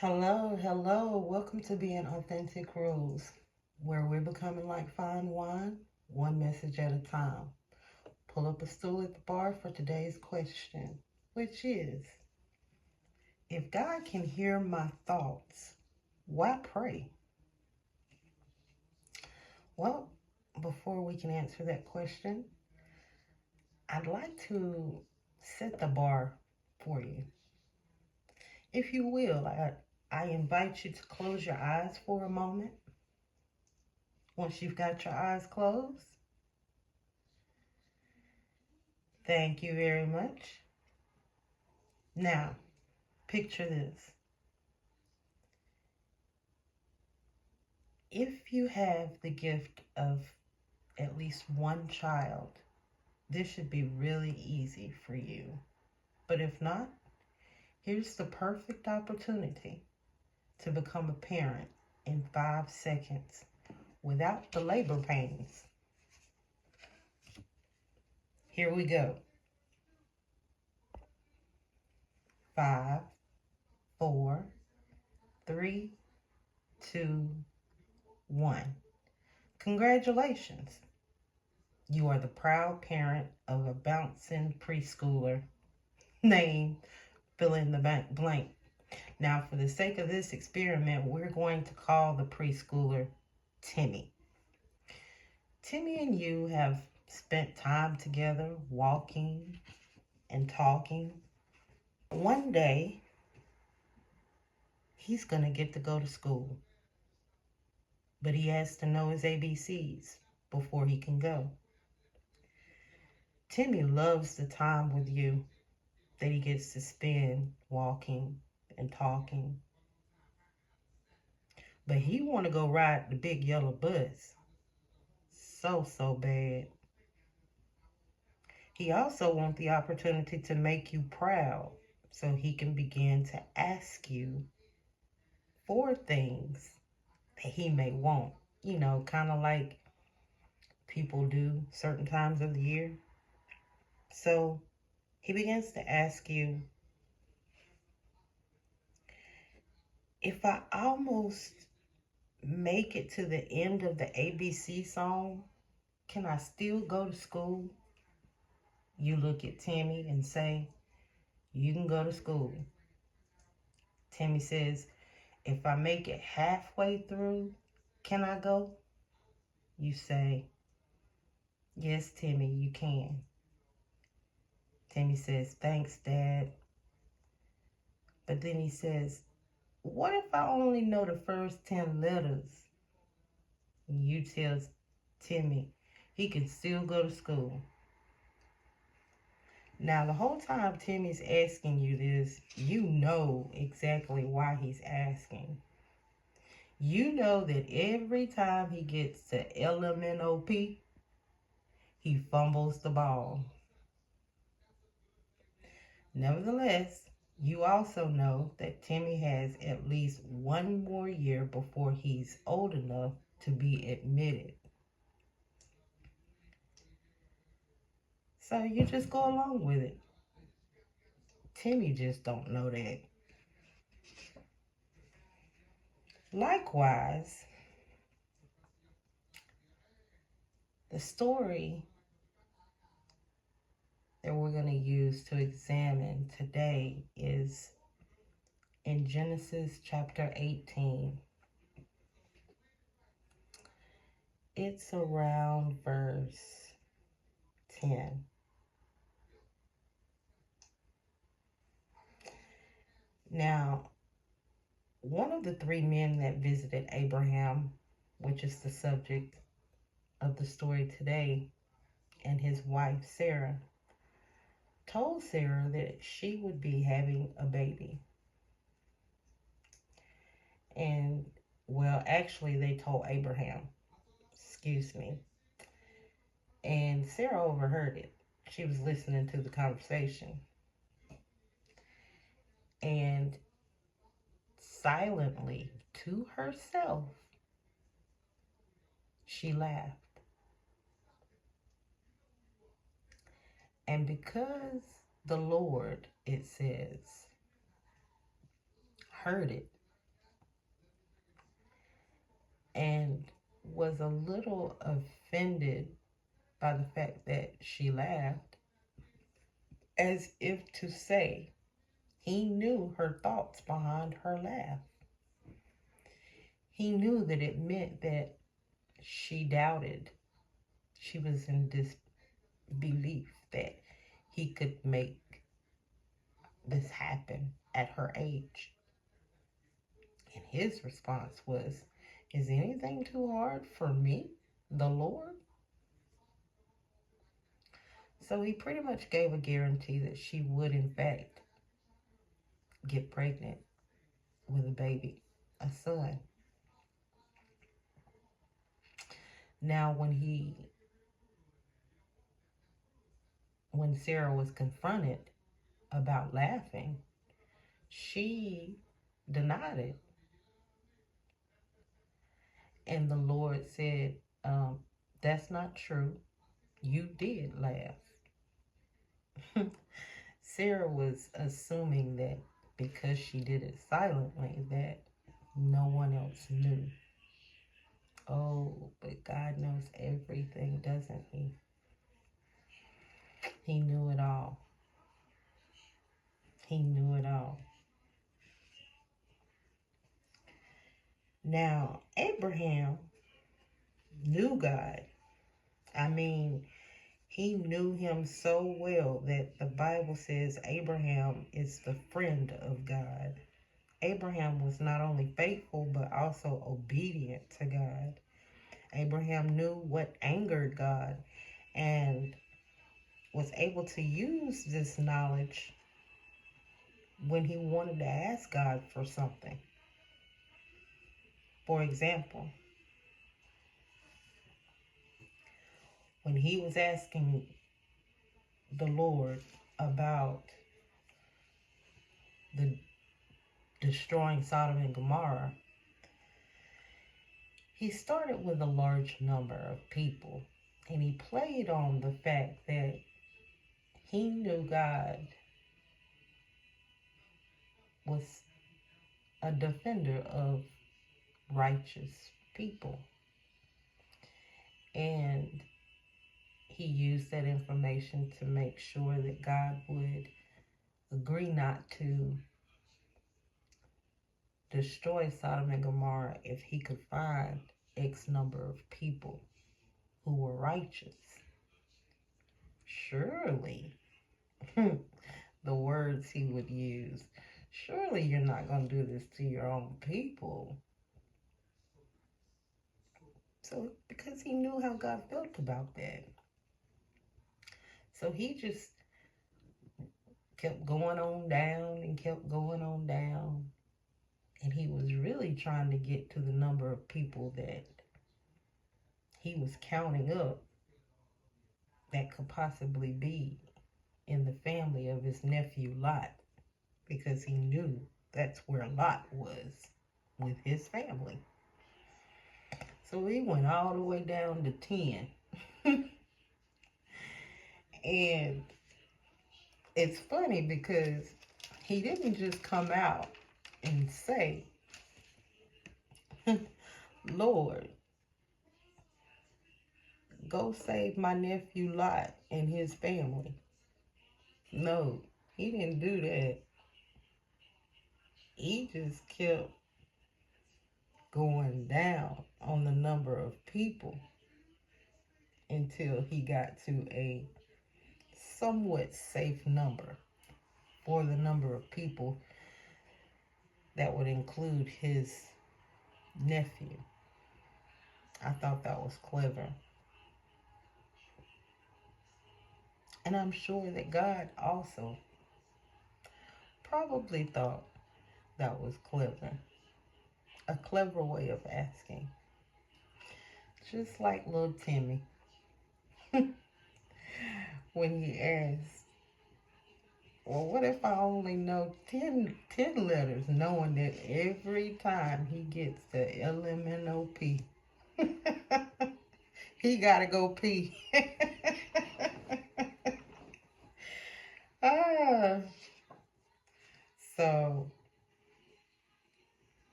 Hello. Welcome to Being Authentic Rules, where we're becoming like fine wine, one message at a time. Pull up a stool at the bar for today's question, which is, if God can hear my thoughts, why pray? Well, before we can answer that question, I'd like to set the bar for you. If you will, I invite you to close your eyes for a moment. Once you've got your eyes closed, thank you very much. Now, picture this. If you have the gift of at least one child, this should be really easy for you. But if not, here's the perfect opportunity to become a parent in 5 seconds without the labor pains. Here we go. 5, 4, 3, 2, 1. Congratulations. You are the proud parent of a bouncing preschooler named fill in the blank. Now, for the sake of this experiment, we're going to call the preschooler Timmy. Timmy and you have spent time together walking and talking. One day, he's going to get to go to school, but he has to know his ABCs before he can go. Timmy loves the time with you that he gets to spend walking and talking. But he want to go ride the big yellow bus so bad. He also want the opportunity to make you proud so he can begin to ask you for things that he may want. You know, kind of like people do certain times of the year. So he begins to ask you, if I almost make it to the end of the ABC song, can I still go to school? You look at Timmy and say, you can go to school. Timmy says, if I make it halfway through, can I go? You say, yes, Timmy, you can. Timmy says, thanks, Dad. But then he says, what if I only know the first 10 letters? You tell Timmy he can still go to school. Now, the whole time Timmy's asking you this, you know exactly why he's asking. You know that every time he gets to LMNOP, he fumbles the ball. Nevertheless, you also know that Timmy has at least one more year before he's old enough to be admitted. So you just go along with it. Timmy just don't know that. Likewise, the story that we're going to use to examine today is in Genesis chapter 18. It's around verse 10. Now, one of the three men that visited Abraham, which is the subject of the story today, and his wife Sarah, told Sarah that she would be having a baby. And, well, actually, they told Abraham, excuse me. And Sarah overheard it. She was listening to the conversation. And silently to herself, she laughed. And because the Lord, it says, heard it, and was a little offended by the fact that she laughed, as if to say he knew her thoughts behind her laugh. He knew that it meant that she doubted, she was in disbelief that he could make this happen at her age. And his response was, "Is anything too hard for me, the Lord?" So he pretty much gave a guarantee that she would, in fact, get pregnant with a baby, a son. Now, when Sarah was confronted about laughing, she denied it. And the Lord said, "That's not true. You did laugh." Sarah was assuming that because she did it silently, that no one else knew. Oh, but God knows everything, doesn't he? He knew it all. He knew it all. Now, Abraham knew God. I mean, he knew him so well that the Bible says Abraham is the friend of God. Abraham was not only faithful, but also obedient to God. Abraham knew what angered God and was able to use this knowledge when he wanted to ask God for something. For example, when he was asking the Lord about the destroying Sodom and Gomorrah, he started with a large number of people, and he played on the fact that he knew God was a defender of righteous people. And he used that information to make sure that God would agree not to destroy Sodom and Gomorrah if he could find X number of people who were righteous. Surely, the words he would use, surely you're not going to do this to your own people. So, because he knew how God felt about that. So he just kept going on down and kept going on down. And he was really trying to get to the number of people that he was counting up that could possibly be in the family of his nephew Lot, because he knew that's where Lot was with his family. So he went all the way down to 10. And it's funny because he didn't just come out and say, "Lord, go save my nephew Lot and his family." No, he didn't do that. He just kept going down on the number of people until he got to a somewhat safe number for the number of people that would include his nephew. I thought that was clever. And I'm sure that God also probably thought that was clever. A clever way of asking. Just like little Timmy when he asked, "Well, what if I only know 10 letters," knowing that every time he gets the LMNOP, he got to go pee. ah. So,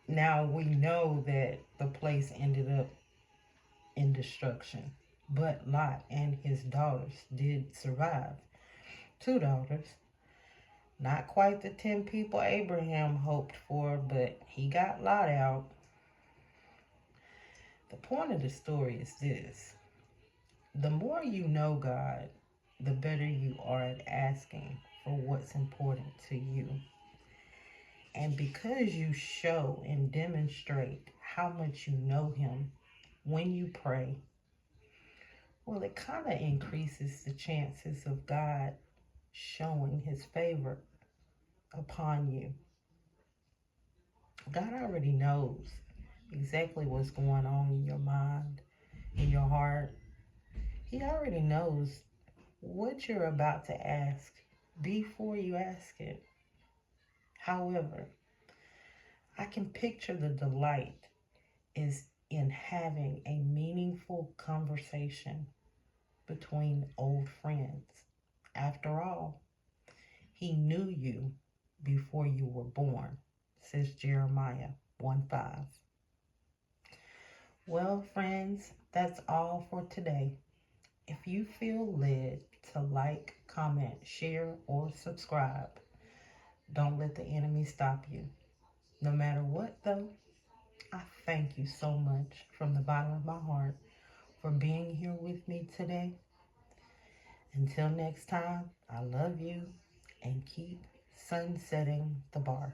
Now we know that the place ended up in destruction, but Lot and his daughters did survive. Two daughters. Not quite the 10 people Abraham hoped for, but he got Lot out. The point of the story is this: the more you know God, the better you are at asking for what's important to you. And because you show and demonstrate how much you know Him when you pray, well, it kind of increases the chances of God showing His favor upon you. God already knows exactly what's going on in your mind, in your heart. He already knows what you're about to ask before you ask it. However, I can picture the delight is in having a meaningful conversation between old friends. After all, he knew you before you were born, says Jeremiah 1:5. Well, friends, that's all for today. If you feel led to like, comment, share, or subscribe, don't let the enemy stop you. No matter what, though, I thank you so much from the bottom of my heart for being here with me today. Until next time, I love you and keep sunsetting the bar.